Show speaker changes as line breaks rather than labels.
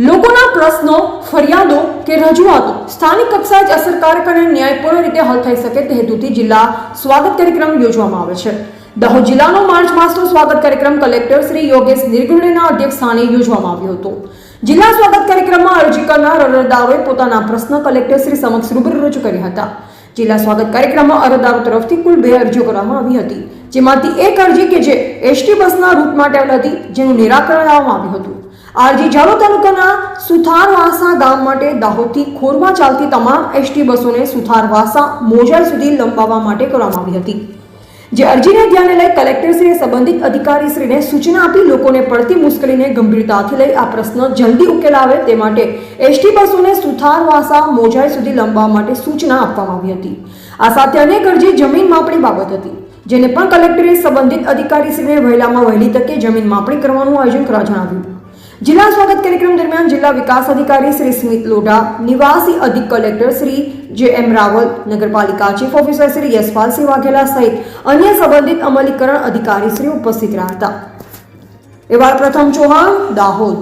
લોકોના પ્રશ્નો, ફરિયાદો કે રજૂઆતો સ્થાનિક કક્ષાએ જ અસરકારક અને ન્યાયપૂર્ણ રીતે હલ થઈ શકે તે હેતુથી જિલ્લા સ્વાગત કાર્યક્રમ યોજવામાં આવે છે. દાહોદ જિલ્લાનો માર્ચ માસનો સ્વાગત કાર્યક્રમ કલેક્ટર શ્રી યોગેશ નિર્ગુણેના અધ્યક્ષસ્થાને યોજવામાં આવ્યો હતો. જિલ્લા સ્વાગત કાર્યક્રમમાં અરજી કરનાર અરજદારોએ પોતાના પ્રશ્ન કલેક્ટર શ્રી સમક્ષ રૂબરૂ રજૂ કર્યા હતા. જિલ્લા સ્વાગત કાર્યક્રમમાં અરજદારો તરફથી કુલ 2 અરજીઓ કરવામાં આવી હતી, જેમાંથી એક અરજી કે જે એસટી બસના રૂટ માટે આવેલ હતી, જેનું નિરાકરણ લાવવામાં આવ્યું હતું. આ અરજી જાલોદ તાલુકાના સુથારવાસા ગામ માટે દાહોદથી ખોરવા ચાલતી તમામ એસટી બસોને સુથારવાસા મોજાળ સુધી લંબાવવા માટે કરવામાં આવી હતી. જે અરજીને ધ્યાને લઈ કલેક્ટરશ્રીએ સંબંધિત અધિકારીશ્રીને સૂચના આપી લોકોને પડતી મુશ્કેલીને ગંભીરતાથી લઈ આ પ્રશ્ન જલ્દી ઉકેલ આવે તે માટે એસટી બસોને સુથારવાસા મોજાળ સુધી લંબાવવા માટે સૂચના આપવામાં આવી હતી. આ સાથે અનેક અરજી જમીન માપણી બાબત હતી, જેને પણ કલેક્ટરે સંબંધિત અધિકારીશ્રીને વહેલામાં વહેલી તકે જમીન માપણી કરવાનું આયોજન કરવા જણાવ્યું. જિલ્લા સ્વાગત કાર્યક્રમ દરમિયાન જિલ્લા વિકાસ અધિકારી શ્રી સ્મિત લોઢા, નિવાસી અધિક કલેક્ટર શ્રી જે.એમ. રાવલ, નગરપાલિકા ચીફ ઓફિસર શ્રી યશપાલસિંહ વાઘેલા સહિત અન્ય સંબંધિત અમલીકરણ અધિકારી શ્રી ઉપસ્થિત રહ્યા હતા. એવા પ્રથમ ચૌહાણ, દાહોદ.